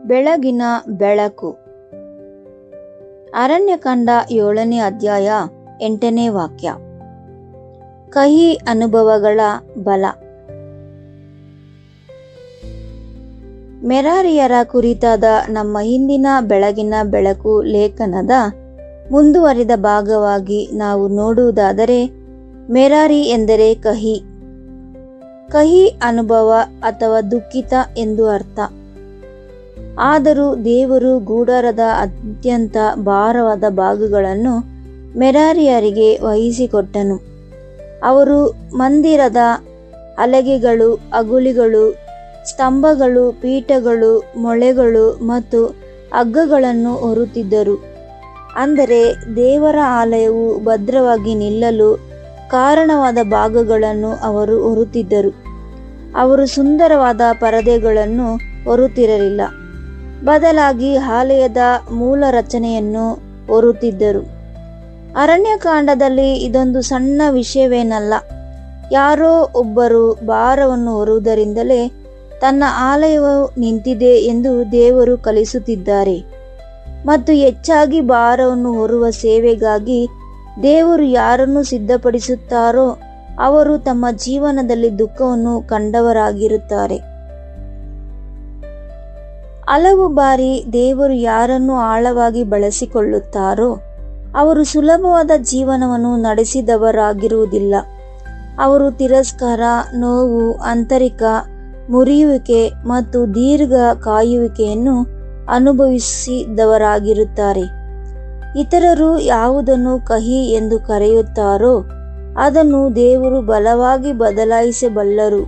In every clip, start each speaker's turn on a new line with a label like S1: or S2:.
S1: ಬೆಳಗಿನ ಬೆಳಕು. ಅರಣ್ಯಕಾಂಡ 7ನೇ ಅಧ್ಯಾಯ 8ನೇ ವಾಕ್ಯ. ಕಹಿ ಅನುಭವಗಳ ಬಲ. ಮೆರಾರಿಯರ ಕುರಿತಾದ ನಮ್ಮ ಹಿಂದಿನ ಬೆಳಗಿನ ಬೆಳಕು ಲೇಖನದ ಮುಂದುವರಿದ ಭಾಗವಾಗಿ ನಾವು ನೋಡುವುದಾದರೆ, ಮೆರಾರಿ ಎಂದರೆ ಕಹಿ. ಕಹಿ ಅನುಭವ ಅಥವಾ ದುಃಖಿತ ಎಂದು ಅರ್ಥ. ಆದರೂ ದೇವರು ಗುಡಾರದ ಅತ್ಯಂತ ಭಾರವಾದ ಭಾಗಗಳನ್ನು ಮೆರಾರಿಯರಿಗೆ ವಹಿಸಿಕೊಟ್ಟನು. ಅವರು ಮಂದಿರದ ಹಲಗೆಗಳು, ಅಗುಳಿಗಳು, ಸ್ತಂಭಗಳು, ಪೀಠಗಳು, ಮೊಳೆಗಳು ಮತ್ತು ಹಗ್ಗಗಳನ್ನು ಹೊರುತ್ತಿದ್ದರು. ಅಂದರೆ ದೇವರ ಆಲಯವು ಭದ್ರವಾಗಿ ನಿಲ್ಲಲು ಕಾರಣವಾದ ಭಾಗಗಳನ್ನು ಅವರು ಹೊರುತ್ತಿದ್ದರು. ಅವರು ಸುಂದರವಾದ ಪರದೆಗಳನ್ನು ಹೊರುತ್ತಿರಲಿಲ್ಲ, ಬದಲಾಗಿ ಆಲಯದ ಮೂಲ ರಚನೆಯನ್ನು ಹೊರುತ್ತಿದ್ದರು. ಅರಣ್ಯಕಾಂಡದಲ್ಲಿ ಇದೊಂದು ಸಣ್ಣ ವಿಷಯವೇನಲ್ಲ. ಯಾರೋ ಒಬ್ಬರು ಭಾರವನ್ನು ಹೊರುವುದರಿಂದಲೇ ತನ್ನ ಆಲಯವು ನಿಂತಿದೆ ಎಂದು ದೇವರು ಕಲಿಸುತ್ತಿದ್ದಾರೆ. ಮತ್ತು ಹೆಚ್ಚಾಗಿ ಭಾರವನ್ನು ಹೊರುವ ಸೇವೆಗಾಗಿ ದೇವರು ಯಾರನ್ನು ಸಿದ್ಧಪಡಿಸುತ್ತಾರೋ ಅವರು ತಮ್ಮ ಜೀವನದಲ್ಲಿ ದುಃಖವನ್ನು ಕಂಡವರಾಗಿರುತ್ತಾರೆ. ಹಲವು ಬಾರಿ ದೇವರು ಯಾರನ್ನು ಆಳವಾಗಿ ಬಳಸಿಕೊಳ್ಳುತ್ತಾರೋ ಅವರು ಸುಲಭವಾದ ಜೀವನವನ್ನು ನಡೆಸಿದವರಾಗಿರುವುದಿಲ್ಲ. ಅವರು ತಿರಸ್ಕಾರ, ನೋವು, ಆಂತರಿಕ ಮುರಿಯುವಿಕೆ ಮತ್ತು ದೀರ್ಘ ಕಾಯುವಿಕೆಯನ್ನು ಅನುಭವಿಸಿದವರಾಗಿರುತ್ತಾರೆ. ಇತರರು ಯಾವುದನ್ನು ಕಹಿ ಎಂದು ಕರೆಯುತ್ತಾರೋ ಅದನ್ನು ದೇವರು ಬಲವಾಗಿ ಬದಲಾಯಿಸಬಲ್ಲರು.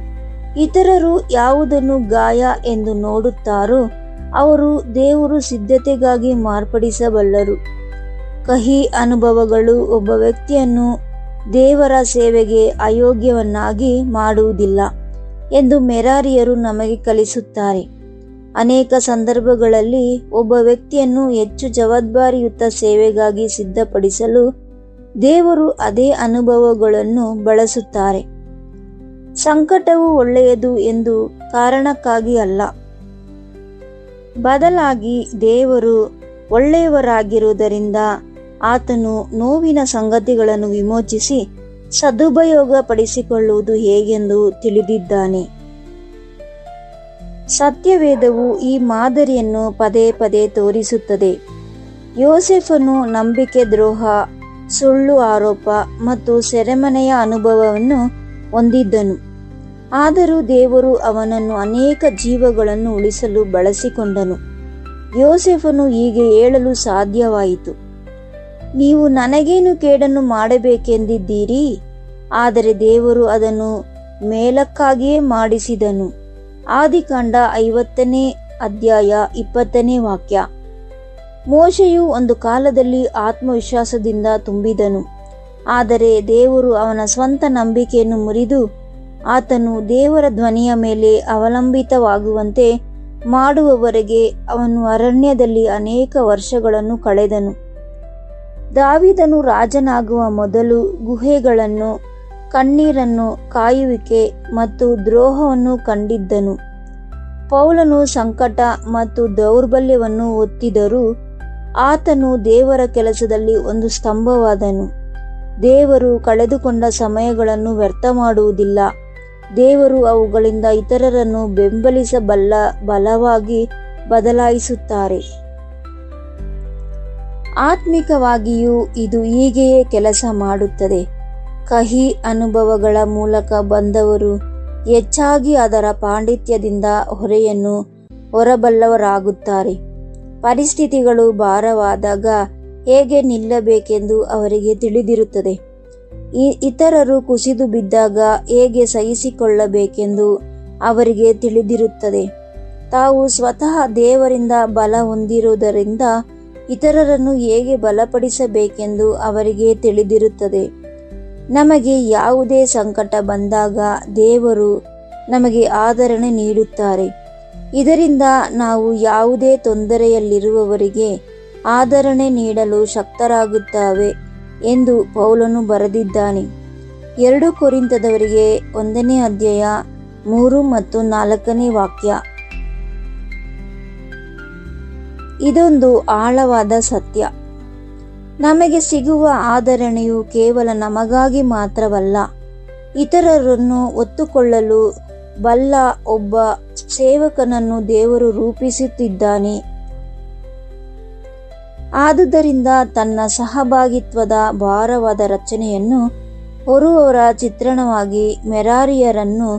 S1: ಇತರರು ಯಾವುದನ್ನು ಗಾಯ ಎಂದು ನೋಡುತ್ತಾರೋ ಅವರು ದೇವರು ಸಿದ್ಧತೆಗಾಗಿ ಮಾರ್ಪಡಿಸಬಲ್ಲರು. ಕಹಿ ಅನುಭವಗಳು ಒಬ್ಬ ವ್ಯಕ್ತಿಯನ್ನು ದೇವರ ಸೇವೆಗೆ ಅಯೋಗ್ಯವನ್ನಾಗಿ ಮಾಡುವುದಿಲ್ಲ ಎಂದು ಮೆರಾರಿಯರು ನಮಗೆ ಕಲಿಸುತ್ತಾರೆ. ಅನೇಕ ಸಂದರ್ಭಗಳಲ್ಲಿ ಒಬ್ಬ ವ್ಯಕ್ತಿಯನ್ನು ಹೆಚ್ಚು ಜವಾಬ್ದಾರಿಯುತ ಸೇವೆಗಾಗಿ ಸಿದ್ಧಪಡಿಸಲು ದೇವರು ಅದೇ ಅನುಭವಗಳನ್ನು ಬಳಸುತ್ತಾರೆ. ಸಂಕಟವು ಒಳ್ಳೆಯದು ಎಂದು ಕಾರಣಕ್ಕಾಗಿ ಅಲ್ಲ, ಬದಲಾಗಿ ದೇವರು ಒಳ್ಳೆಯವರಾಗಿರುವುದರಿಂದ ಆತನು ನೋವಿನ ಸಂಗತಿಗಳನ್ನು ವಿಮೋಚಿಸಿ ಸದುಪಯೋಗ ಪಡಿಸಿಕೊಳ್ಳುವುದು ಹೇಗೆಂದು ತಿಳಿದಿದ್ದಾನೆ. ಸತ್ಯವೇದವು ಈ ಮಾದರಿಯನ್ನು ಪದೇ ಪದೇ ತೋರಿಸುತ್ತದೆ. ಯೋಸೇಫನು ನಂಬಿಕೆ ದ್ರೋಹ, ಸುಳ್ಳು ಆರೋಪ ಮತ್ತು ಸೆರೆಮನೆಯ ಅನುಭವವನ್ನು ಹೊಂದಿದ್ದನು. ಆದರೂ ದೇವರು ಅವನನ್ನು ಅನೇಕ ಜೀವಗಳನ್ನು ಉಳಿಸಲು ಬಳಸಿಕೊಂಡನು. ಯೋಸೇಫನು ಹೀಗೆ ಹೇಳಲು ಸಾಧ್ಯವಾಯಿತು, ನೀವು ನನಗೇನು ಕೇಡನ್ನು ಮಾಡಬೇಕೆಂದಿದ್ದೀರಿ? ಆದರೆ ದೇವರು ಅದನ್ನು ಮೇಲಕ್ಕಾಗಿಯೇ ಮಾಡಿಸಿದನು. ಆದಿಕಾಂಡ 50ನೇ ಅಧ್ಯಾಯ 20ನೇ ವಾಕ್ಯ. ಮೋಶೆಯು ಒಂದು ಕಾಲದಲ್ಲಿ ಆತ್ಮವಿಶ್ವಾಸದಿಂದ ತುಂಬಿದನು. ಆದರೆ ದೇವರು ಅವನ ಸ್ವಂತ ನಂಬಿಕೆಯನ್ನು ಮುರಿದು ಆತನು ದೇವರ ಧ್ವನಿಯ ಮೇಲೆ ಅವಲಂಬಿತವಾಗುವಂತೆ ಮಾಡುವವರೆಗೆ ಅವನು ಅರಣ್ಯದಲ್ಲಿ ಅನೇಕ ವರ್ಷಗಳನ್ನು ಕಳೆದನು. ದಾವೀದನು ರಾಜನಾಗುವ ಮೊದಲು ಗುಹೆಗಳನ್ನು, ಕಣ್ಣೀರನ್ನು, ಕಾಯುವಿಕೆ ಮತ್ತು ದ್ರೋಹವನ್ನು ಕಂಡಿದ್ದನು. ಪೌಲನು ಸಂಕಟ ಮತ್ತು ದೌರ್ಬಲ್ಯವನ್ನು ಒತ್ತಿದರೂ ಆತನು ದೇವರ ಕೆಲಸದಲ್ಲಿ ಒಂದು ಸ್ತಂಭವಾದನು. ದೇವರು ಕಳೆದುಕೊಂಡ ಸಮಯಗಳನ್ನು ವ್ಯರ್ಥ ಮಾಡುವುದಿಲ್ಲ. ದೇವರು ಅವುಗಳಿಂದ ಇತರರನ್ನು ಬೆಂಬಲಿಸಬಲ್ಲ ಬಲವಾಗಿ ಬದಲಾಯಿಸುತ್ತಾರೆ. ಆತ್ಮಿಕವಾಗಿಯೂ ಇದು ಹೀಗೆಯೇ ಕೆಲಸ ಮಾಡುತ್ತದೆ. ಕಹಿ ಅನುಭವಗಳ ಮೂಲಕ ಬಂದವರು ಹೆಚ್ಚಾಗಿ ಅದರ ಪಾಂಡಿತ್ಯದಿಂದ ಹೊರೆಯನ್ನು ಹೊರಬಲ್ಲವರಾಗುತ್ತಾರೆ. ಪರಿಸ್ಥಿತಿಗಳು ಭಾರವಾದಾಗ ಹೇಗೆ ನಿಲ್ಲಬೇಕೆಂದು ಅವರಿಗೆ ತಿಳಿದಿರುತ್ತದೆ. ಇತರರು ಕುಸಿದು ಬಿದ್ದಾಗ ಹೇಗೆ ಸಹಿಸಿಕೊಳ್ಳಬೇಕೆಂದು ಅವರಿಗೆ ತಿಳಿದಿರುತ್ತದೆ. ತಾವು ಸ್ವತಃ ದೇವರಿಂದ ಬಲ ಹೊಂದಿರುವುದರಿಂದ ಇತರರನ್ನು ಹೇಗೆ ಬಲಪಡಿಸಬೇಕೆಂದು ಅವರಿಗೆ ತಿಳಿದಿರುತ್ತದೆ. ನಮಗೆ ಯಾವುದೇ ಸಂಕಟ ಬಂದಾಗ ದೇವರು ನಮಗೆ ಆದರಣೆ ನೀಡುತ್ತಾರೆ. ಇದರಿಂದ ನಾವು ಯಾವುದೇ ತೊಂದರೆಯಲ್ಲಿರುವವರಿಗೆ ಆದರಣೆ ನೀಡಲು ಶಕ್ತರಾಗುತ್ತೇವೆ ಎಂದು ಪೌಲನು ಬರೆದಿದ್ದಾನೆ. 2 ಕೊರಿಂಥದವರಿಗೆ 1ನೇ ಅಧ್ಯಾಯ 3 ಮತ್ತು 4ನೇ ವಾಕ್ಯ. ಇದೊಂದು ಆಳವಾದ ಸತ್ಯ. ನಮಗೆ ಸಿಗುವ ಆದರಣೆಯು ಕೇವಲ ನಮಗಾಗಿ ಮಾತ್ರವಲ್ಲ, ಇತರರನ್ನು ಒತ್ತುಕೊಳ್ಳಲು ಬಲ್ಲ ಒಬ್ಬ ಸೇವಕನನ್ನು ದೇವರು ರೂಪಿಸುತ್ತಿದ್ದಾನೆ. ಆದುದರಿಂದ ತನ್ನ ಸಹಭಾಗಿತ್ವದ ಭಾರವಾದ ರಚನೆಯನ್ನು ಹೊರುವವರ ಚಿತ್ರಣವಾಗಿ ಮೆರಾರಿಯರನ್ನು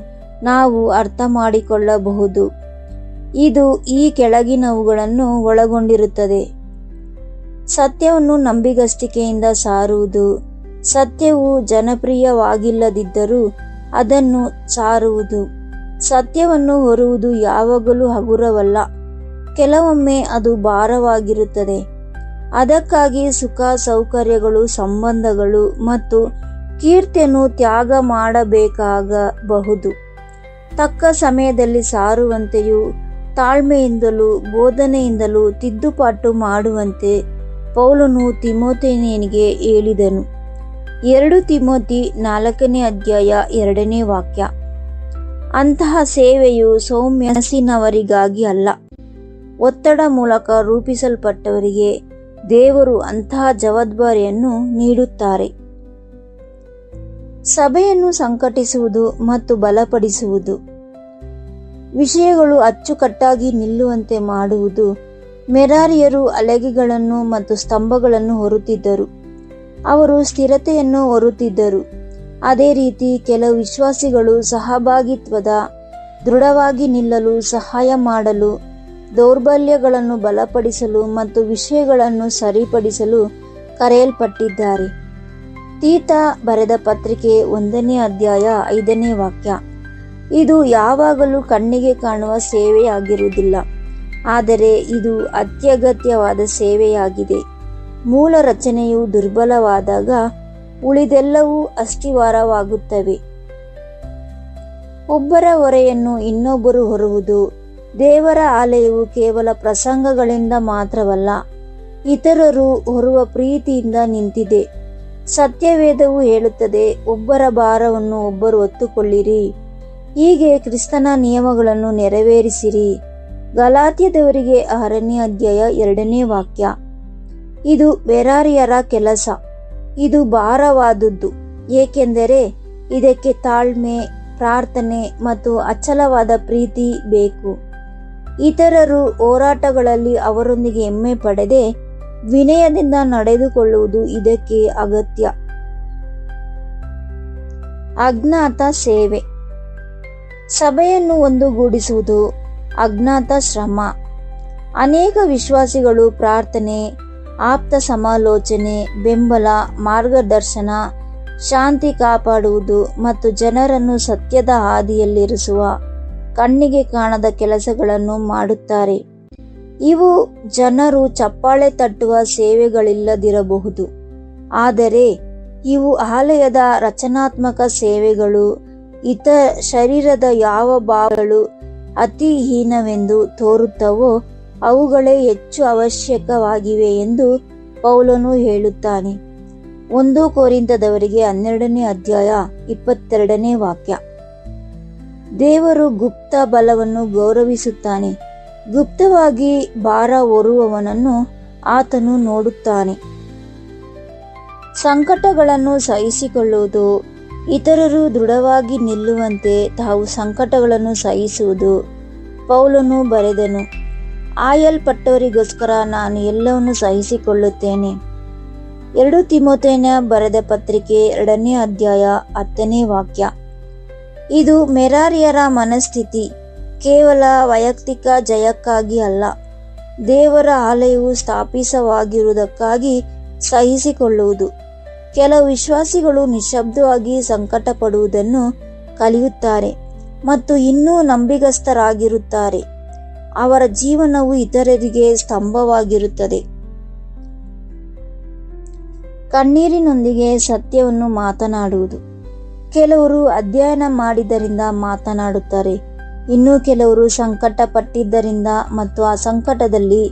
S1: ನಾವು ಅರ್ಥ ಮಾಡಿಕೊಳ್ಳಬಹುದು. ಇದು ಈ ಕೆಳಗಿನವುಗಳನ್ನು ಒಳಗೊಂಡಿರುತ್ತದೆ: ಸತ್ಯವನ್ನು ನಂಬಿಗಸ್ತಿಕೆಯಿಂದ ಸಾರುವುದು. ಸತ್ಯವು ಜನಪ್ರಿಯವಾಗಿಲ್ಲದಿದ್ದರೂ ಅದನ್ನು ಸಾರುವುದು. ಸತ್ಯವನ್ನು ಹೊರುವುದು ಯಾವಾಗಲೂ ಹಗುರವಲ್ಲ, ಕೆಲವೊಮ್ಮೆ ಅದು ಭಾರವಾಗಿರುತ್ತದೆ. ಅದಕ್ಕಾಗಿ ಸುಖ ಸೌಕರ್ಯಗಳು, ಸಂಬಂಧಗಳು ಮತ್ತು ಕೀರ್ತಿಯನ್ನು ತ್ಯಾಗ ಮಾಡಬೇಕಾಗಬಹುದು. ತಕ್ಕ ಸಮಯದಲ್ಲಿ ಸಾರುವಂತೆಯೂ ತಾಳ್ಮೆಯಿಂದಲೂ ಬೋಧನೆಯಿಂದಲೂ ತಿದ್ದುಪಾಟು ಮಾಡುವಂತೆ ಪೌಲನು ತಿಮೋಥೆಯನಿಗೆ ಹೇಳಿದನು. 2 ತಿಮೋಥಿ 4ನೇ ಅಧ್ಯಾಯ 2ನೇ ವಾಕ್ಯ. ಅಂತಹ ಸೇವೆಯು ಸೌಮ್ಯ ಮನಸ್ಸಿನವರಿಗಾಗಿ ಅಲ್ಲ, ಒತ್ತಡ ಮೂಲಕ ರೂಪಿಸಲ್ಪಟ್ಟವರಿಗೆ ದೇವರು ಅಂತಹ ಜವಾಬ್ದಾರಿಯನ್ನು ನೀಡುತ್ತಾರೆ. ಸಭೆಯನ್ನು ಸಂಘಟಿಸುವುದು ಮತ್ತು ಬಲಪಡಿಸುವುದು. ವಿಷಯಗಳು ಅಚ್ಚುಕಟ್ಟಾಗಿ ನಿಲ್ಲುವಂತೆ ಮಾಡುವುದು. ಮೆರಾರಿಯರು ಹಲಗೆಗಳನ್ನು ಮತ್ತು ಸ್ತಂಭಗಳನ್ನು ಹೊರುತ್ತಿದ್ದರು, ಅವರು ಸ್ಥಿರತೆಯನ್ನು ಹೊರುತ್ತಿದ್ದರು. ಅದೇ ರೀತಿ ಕೆಲವು ವಿಶ್ವಾಸಿಗಳು ಸಹಭಾಗಿತ್ವದ ದೃಢವಾಗಿ ನಿಲ್ಲಲು ಸಹಾಯ ಮಾಡಲು, ದೌರ್ಬಲ್ಯಗಳನ್ನು ಬಲಪಡಿಸಲು ಮತ್ತು ವಿಷಯಗಳನ್ನು ಸರಿಪಡಿಸಲು ಕರೆಯಲ್ಪಟ್ಟಿದ್ದಾರೆ. ತೀತ ಬರೆದ ಪತ್ರಿಕೆ 1ನೇ ಅಧ್ಯಾಯ 5ನೇ ವಾಕ್ಯ. ಇದು ಯಾವಾಗಲೂ ಕಣ್ಣಿಗೆ ಕಾಣುವ ಸೇವೆಯಾಗಿರುವುದಿಲ್ಲ, ಆದರೆ ಇದು ಅತ್ಯಗತ್ಯವಾದ ಸೇವೆಯಾಗಿದೆ. ಮೂಲ ರಚನೆಯು ದುರ್ಬಲವಾದಾಗ ಉಳಿದೆಲ್ಲವೂ ಅಸ್ಥಿವಾರವಾಗುತ್ತವೆ. ಒಬ್ಬರ ಹೊರೆಯನ್ನು ಇನ್ನೊಬ್ಬರು ಹೊರುವುದು. ದೇವರ ಆಲಯವು ಕೇವಲ ಪ್ರಸಂಗಗಳಿಂದ ಮಾತ್ರವಲ್ಲ, ಇತರರು ಹೊರುವ ಪ್ರೀತಿಯಿಂದ ನಿಂತಿದೆ. ಸತ್ಯವೇದವು ಹೇಳುತ್ತದೆ, ಒಬ್ಬರ ಭಾರವನ್ನು ಒಬ್ಬರು ಹೊತ್ತುಕೊಳ್ಳಿರಿ, ಹೀಗೆ ಕ್ರಿಸ್ತನ ನಿಯಮಗಳನ್ನು ನೆರವೇರಿಸಿರಿ. ಗಲಾತ್ಯದವರಿಗೆ 6ನೇ ಅಧ್ಯಾಯ 2ನೇ ವಾಕ್ಯ. ಇದು ಮೆರಾರಿಯರ ಕೆಲಸ. ಇದು ಭಾರವಾದುದು, ಏಕೆಂದರೆ ಇದಕ್ಕೆ ತಾಳ್ಮೆ, ಪ್ರಾರ್ಥನೆ ಮತ್ತು ಅಚಲವಾದ ಪ್ರೀತಿ ಬೇಕು. ಇತರರು ಹೋರಾಟಗಳಲ್ಲಿ ಅವರೊಂದಿಗೆ ಹೆಮ್ಮೆ ಪಡದೆ ವಿನಯದಿಂದ ನಡೆದುಕೊಳ್ಳುವುದು ಇದಕ್ಕೆ ಅಗತ್ಯ. ಅಜ್ಞಾತ ಸೇವೆ. ಸಭೆಯನ್ನು ಒಂದುಗೂಡಿಸುವುದು ಅಜ್ಞಾತ ಶ್ರಮ. ಅನೇಕ ವಿಶ್ವಾಸಿಗಳು ಪ್ರಾರ್ಥನೆ, ಆಪ್ತ ಸಮಾಲೋಚನೆ, ಬೆಂಬಲ, ಮಾರ್ಗದರ್ಶನ, ಶಾಂತಿ ಕಾಪಾಡುವುದು ಮತ್ತು ಜನರನ್ನು ಸತ್ಯದ ಹಾದಿಯಲ್ಲಿರಿಸುವ ಕಣ್ಣಿಗೆ ಕಾಣದ ಕೆಲಸಗಳನ್ನು ಮಾಡುತ್ತಾರೆ. ಇವು ಜನರು ಚಪ್ಪಾಳೆ ತಟ್ಟುವ ಸೇವೆಗಳಿಲ್ಲದಿರಬಹುದು, ಆದರೆ ಇವು ಆಲಯದ ರಚನಾತ್ಮಕ ಸೇವೆಗಳು. ಶರೀರದ ಯಾವ ಭಾಗಗಳು ಅತಿ ಹೀನವೆಂದು ತೋರುತ್ತವೋ ಅವುಗಳೇ ಹೆಚ್ಚು ಅವಶ್ಯಕವಾಗಿವೆ ಎಂದು ಪೌಲನು ಹೇಳುತ್ತಾನೆ. 1 ಕೊರಿಂಥದವರಿಗೆ 12ನೇ ಅಧ್ಯಾಯ 22ನೇ ವಾಕ್ಯ. ದೇವರು ಗುಪ್ತ ಬಲವನ್ನು ಗೌರವಿಸುತ್ತಾನೆ. ಗುಪ್ತವಾಗಿ ಭಾರ ಹೊರುವವನನ್ನು ಆತನು ನೋಡುತ್ತಾನೆ. ಸಂಕಟಗಳನ್ನು ಸಹಿಸಿಕೊಳ್ಳುವುದು. ಇತರರು ದೃಢವಾಗಿ ನಿಲ್ಲುವಂತೆ ತಾವು ಸಂಕಟಗಳನ್ನು ಸಹಿಸುವುದು. ಪೌಲನು ಬರೆದನು, ಆಯಲ್ಪಟ್ಟವರಿಗೋಸ್ಕರ ನಾನು ಎಲ್ಲವನ್ನೂ ಸಹಿಸಿಕೊಳ್ಳುತ್ತೇನೆ. 2 ತಿಮೋಥೆಯನ ಬರೆದ ಪತ್ರಿಕೆ 2ನೇ ಅಧ್ಯಾಯ 10ನೇ ವಾಕ್ಯ. ಇದು ಮೆರಾರಿಯರ ಮನಸ್ಥಿತಿ. ಕೇವಲ ವೈಯಕ್ತಿಕ ಜಯಕ್ಕಾಗಿ ಅಲ್ಲ, ದೇವರ ಆಲಯವು ಸ್ಥಾಪಿತವಾಗಿರುವುದಕ್ಕಾಗಿ ಸಹಿಸಿಕೊಳ್ಳುವುದು. ಕೆಲವು ವಿಶ್ವಾಸಿಗಳು ನಿಶ್ಶಬ್ದವಾಗಿ ಸಂಕಟ ಪಡುವುದನ್ನು ಕಲಿಯುತ್ತಾರೆ ಮತ್ತು ಇನ್ನೂ ನಂಬಿಗಸ್ತರಾಗಿರುತ್ತಾರೆ. ಅವರ ಜೀವನವು ಇತರರಿಗೆ ಸ್ತಂಭವಾಗಿರುತ್ತದೆ. ಕಣ್ಣೀರಿನೊಂದಿಗೆ ಸತ್ಯವನ್ನು ಮಾತನಾಡುವುದು. ಕೆಲವರು ಅಧ್ಯಯನ ಮಾಡಿದ್ದರಿಂದ ಮಾತನಾಡುತ್ತಾರೆ, ಇನ್ನು ಕೆಲವರು ಸಂಕಟ ಪಟ್ಟಿದ್ದರಿಂದ ಮತ್ತು ಆ ಸಂಕಟದಲ್ಲಿ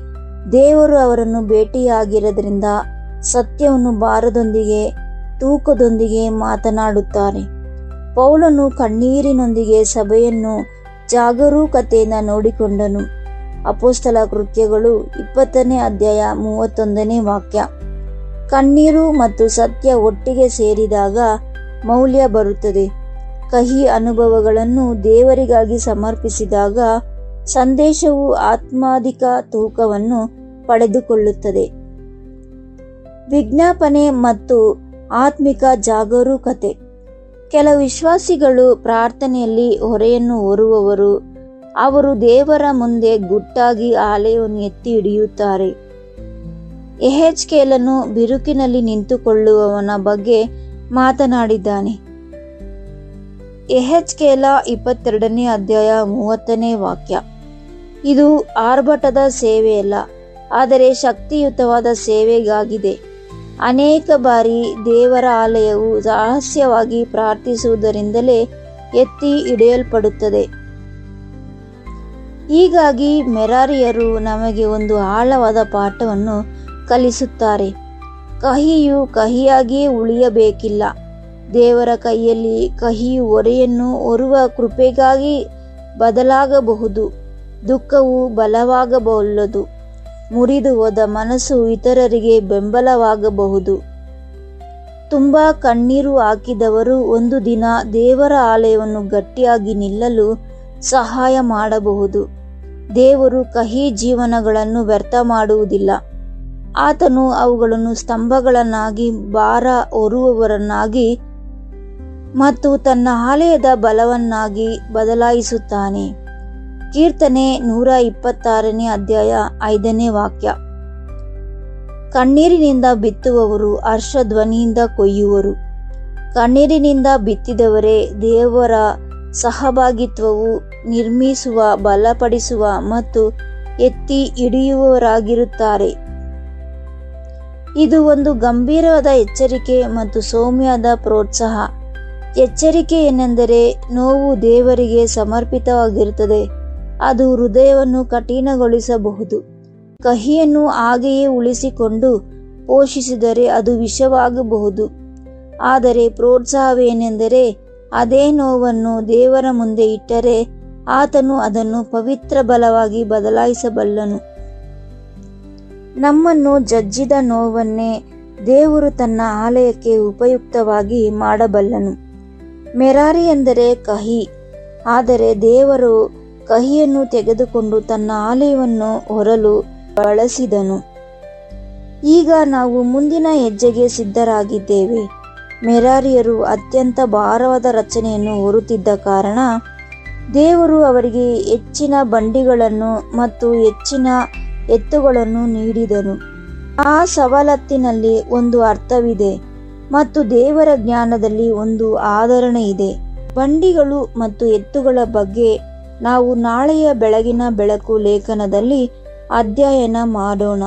S1: ದೇವರು ಅವರನ್ನು ಭೇಟಿಯಾಗಿರೋದ್ರಿಂದ ಸತ್ಯವನ್ನು ಭಾರದೊಂದಿಗೆ ತೂಕದೊಂದಿಗೆ ಮಾತನಾಡುತ್ತಾರೆ. ಪೌಲನು ಕಣ್ಣೀರಿನೊಂದಿಗೆ ಸಭೆಯನ್ನು ಜಾಗರೂಕತೆಯಿಂದ ನೋಡಿಕೊಂಡನು. ಅಪೊಸ್ತಲ ಕೃತ್ಯಗಳು 20ನೇ ಅಧ್ಯಾಯ 31ನೇ ವಾಕ್ಯ. ಕಣ್ಣೀರು ಮತ್ತು ಸತ್ಯ ಒಟ್ಟಿಗೆ ಸೇರಿದಾಗ ಮೌಲ್ಯ ಬರುತ್ತದೆ. ಕಹಿ ಅನುಭವಗಳನ್ನು ದೇವರಿಗಾಗಿ ಸಮರ್ಪಿಸಿದಾಗ ಸಂದೇಶವು ಆತ್ಮಾಧಿಕ ತೂಕವನ್ನು ಪಡೆದುಕೊಳ್ಳುತ್ತದೆ. ವಿಜ್ಞಾಪನೆ ಮತ್ತು ಆತ್ಮಿಕ ಜಾಗರೂಕತೆ. ಕೆಲವು ವಿಶ್ವಾಸಿಗಳು ಪ್ರಾರ್ಥನೆಯಲ್ಲಿ ಹೊರೆಯನ್ನು ಹೊರುವವರು. ಅವರು ದೇವರ ಮುಂದೆ ಗುಟ್ಟಾಗಿ ಆಲಯವನ್ನು ಎತ್ತಿ ಹಿಡಿಯುತ್ತಾರೆ. ಯೆಹೆಜ್ಕೇಲನು ಬಿರುಕಿನಲ್ಲಿ ನಿಂತುಕೊಳ್ಳುವವನ ಬಗ್ಗೆ ಮಾತನಾಡಿದ್ದಾನೆ. ಯೆಹೆಜ್ಕೇಲ 22ನೇ ಅಧ್ಯಾಯ 30ನೇ ವಾಕ್ಯ. ಇದು ಆರ್ಭಟದ ಸೇವೆಯಲ್ಲ, ಆದರೆ ಶಕ್ತಿಯುತವಾದ ಸೇವೆಗಾಗಿದೆ. ಅನೇಕ ಬಾರಿ ದೇವರ ಆಲಯವು ರಹಸ್ಯವಾಗಿ ಪ್ರಾರ್ಥಿಸುವುದರಿಂದಲೇ ಎತ್ತಿ ಹಿಡಿಯಲ್ಪಡುತ್ತದೆ. ಹೀಗಾಗಿ ಮೆರಾರಿಯರು ನಮಗೆ ಒಂದು ಆಳವಾದ ಪಾಠವನ್ನು ಕಲಿಸುತ್ತಾರೆ. ಕಹಿಯು ಕಹಿಯಾಗಿಯೇ ಉಳಿಯಬೇಕಿಲ್ಲ. ದೇವರ ಕೈಯಲ್ಲಿ ಕಹಿಯು ಹೊರೆಯನ್ನು ಹೊರುವ ಕೃಪೆಗಾಗಿ ಬದಲಾಗಬಹುದು. ದುಃಖವು ಬಲವಾಗಬಲ್ಲದು. ಮುರಿದು ಹೋದ ಮನಸ್ಸು ಇತರರಿಗೆ ಬೆಂಬಲವಾಗಬಹುದು. ತುಂಬಾ ಕಣ್ಣೀರು ಹಾಕಿದವರು ಒಂದು ದಿನ ದೇವರ ಆಲಯವನ್ನು ಗಟ್ಟಿಯಾಗಿ ನಿಲ್ಲಲು ಸಹಾಯ ಮಾಡಬಹುದು. ದೇವರು ಕಹಿ ಜೀವನಗಳನ್ನು ವ್ಯರ್ಥ ಮಾಡುವುದಿಲ್ಲ. ಆತನು ಅವುಗಳನ್ನು ಸ್ತಂಭಗಳನ್ನಾಗಿ, ಭಾರ ಹೊರುವವರನ್ನಾಗಿ ಮತ್ತು ತನ್ನ ಆಲಯದ ಬಲವನ್ನಾಗಿ ಬದಲಾಯಿಸುತ್ತಾನೆ. ಕೀರ್ತನೆ 126ನೇ ಅಧ್ಯಾಯ 5ನೇ ವಾಕ್ಯ. ಕಣ್ಣೀರಿನಿಂದ ಬಿತ್ತುವವರು ಹರ್ಷಧ್ವನಿಯಿಂದ ಕೊಯ್ಯುವರು. ಕಣ್ಣೀರಿನಿಂದ ಬಿತ್ತಿದವರೇ ದೇವರ ಸಹಭಾಗಿತ್ವವು ನಿರ್ಮಿಸುವ, ಬಲಪಡಿಸುವ ಮತ್ತು ಎತ್ತಿ ಹಿಡಿಯುವವರಾಗಿರುತ್ತಾರೆ. ಇದು ಒಂದು ಗಂಭೀರವಾದ ಎಚ್ಚರಿಕೆ ಮತ್ತು ಸೌಮ್ಯದ ಪ್ರೋತ್ಸಾಹ. ಎಚ್ಚರಿಕೆ ಏನೆಂದರೆ ನೋವು ದೇವರಿಗೆ ಸಮರ್ಪಿತವಾಗಿರುತ್ತದೆ. ಅದು ಹೃದಯವನ್ನು ಕಠಿಣಗೊಳಿಸಬಹುದು. ಕಹಿಯನ್ನು ಹಾಗೆಯೇ ಉಳಿಸಿಕೊಂಡು ಪೋಷಿಸಿದರೆ ಅದು ವಿಷವಾಗಬಹುದು. ಆದರೆ ಪ್ರೋತ್ಸಾಹವೇನೆಂದರೆ ಅದೇ ನೋವನ್ನು ದೇವರ ಮುಂದೆ ಇಟ್ಟರೆ ಆತನು ಅದನ್ನು ಪವಿತ್ರ ಬಲವಾಗಿ ಬದಲಾಯಿಸಬಲ್ಲನು. ನಮ್ಮನ್ನು ಜಜ್ಜಿದ ನೋವನ್ನೇ ದೇವರು ತನ್ನ ಆಲಯಕ್ಕೆ ಉಪಯುಕ್ತವಾಗಿ ಮಾಡಬಲ್ಲನು. ಮೆರಾರಿ ಎಂದರೆ ಕಹಿ, ಆದರೆ ದೇವರು ಕಹಿಯನ್ನು ತೆಗೆದುಕೊಂಡು ತನ್ನ ಆಲಯವನ್ನು ಹೊರಲು ಬಳಸಿದನು. ಈಗ ನಾವು ಮುಂದಿನ ಹೆಜ್ಜೆಗೆ ಸಿದ್ಧರಾಗಿದ್ದೇವೆ. ಮೆರಾರಿಯರು ಅತ್ಯಂತ ಭಾರವಾದ ರಚನೆಯನ್ನು ಹೊರುತ್ತಿದ್ದ ಕಾರಣ ದೇವರು ಅವರಿಗೆ ಹೆಚ್ಚಿನ ಬಂಡಿಗಳನ್ನು ಮತ್ತು ಹೆಚ್ಚಿನ ಎತ್ತುಗಳನ್ನು ನೀಡಿದನು. ಆ ಸವಲತ್ತಿನಲ್ಲಿ ಒಂದು ಅರ್ಥವಿದೆ ಮತ್ತು ದೇವರ ಜ್ಞಾನದಲ್ಲಿ ಒಂದು ಆಧರಣೆ ಇದೆ. ಬಂಡಿಗಳು ಮತ್ತು ಎತ್ತುಗಳ ಬಗ್ಗೆ ನಾವು ನಾಳೆಯ ಬೆಳಗಿನ ಬೆಳಕು ಲೇಖನದಲ್ಲಿ ಅಧ್ಯಯನ ಮಾಡೋಣ.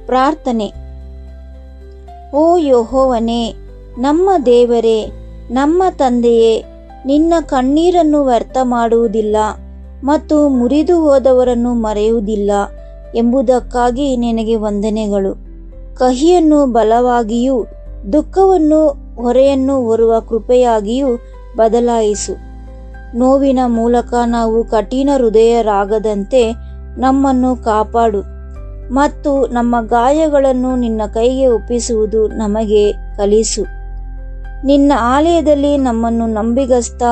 S1: ಪ್ರಾರ್ಥನೆ. ಓ ಯೆಹೋವನೇ, ನಮ್ಮ ದೇವರೇ, ನಮ್ಮ ತಂದೆಯೇ, ನಿನ್ನ ಕಣ್ಣೀರನ್ನು ವ್ಯರ್ಥ ಮಾಡುವುದಿಲ್ಲ ಮತ್ತು ಮುರಿದು ಹೋದವರನ್ನು ಮರೆಯುವುದಿಲ್ಲ ಎಂಬುದಕ್ಕಾಗಿ ನಿನಗೆ ವಂದನೆಗಳು. ಕಹಿಯನ್ನು ಬಲವಾಗಿಯೂ ದುಃಖವನ್ನು ಹೊರೆಯನ್ನು ಹೊರುವ ಕೃಪೆಯಾಗಿಯೂ ಬದಲಾಯಿಸು. ನೋವಿನ ಮೂಲಕ ನಾವು ಕಠಿಣ ಹೃದಯರಾಗದಂತೆ ನಮ್ಮನ್ನು ಕಾಪಾಡು ಮತ್ತು ನಮ್ಮ ಗಾಯಗಳನ್ನು ನಿನ್ನ ಕೈಗೆ ಒಪ್ಪಿಸುವುದು ನಮಗೆ ಕಲಿಸು. ನಿನ್ನ ಆಲಯದಲ್ಲಿ ನಮ್ಮನ್ನು ನಂಬಿಗಸ್ತ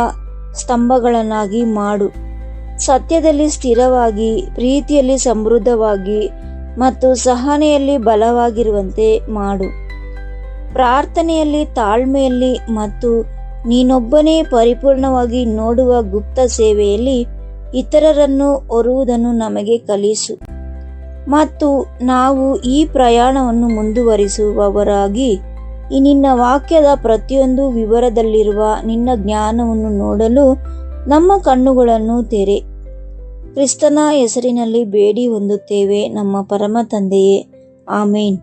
S1: ಸ್ತಂಭಗಳನ್ನಾಗಿ ಮಾಡು. ಸತ್ಯದಲ್ಲಿ ಸ್ಥಿರವಾಗಿ, ಪ್ರೀತಿಯಲ್ಲಿ ಸಮೃದ್ಧವಾಗಿ ಮತ್ತು ಸಹನೆಯಲ್ಲಿ ಬಲವಾಗಿರುವಂತೆ ಮಾಡು. ಪ್ರಾರ್ಥನೆಯಲ್ಲಿ, ತಾಳ್ಮೆಯಲ್ಲಿ ಮತ್ತು ನೀನೊಬ್ಬನೇ ಪರಿಪೂರ್ಣವಾಗಿ ನೋಡುವ ಗುಪ್ತ ಸೇವೆಯಲ್ಲಿ ಇತರರನ್ನು ಹೊರುವುದನ್ನು ನಮಗೆ ಕಲಿಸು ಮತ್ತು ನಾವು ಈ ಪ್ರಯಾಣವನ್ನು ಮುಂದುವರಿಸುವವರಾಗಿ ನಿನ್ನ ವಾಕ್ಯದ ಪ್ರತಿಯೊಂದು ವಿವರದಲ್ಲಿರುವ ನಿನ್ನ ಜ್ಞಾನವನ್ನು ನೋಡಲು ನಮ್ಮ ಕಣ್ಣುಗಳನ್ನು ತೆರೆ. ಕ್ರಿಸ್ತನ ಹೆಸರಿನಲ್ಲಿ ಬೇಡಿ ಹೊಂದುತ್ತೇವೆ ನಮ್ಮ ಪರಮ ತಂದೆಯೇ, ಆಮೇನ್.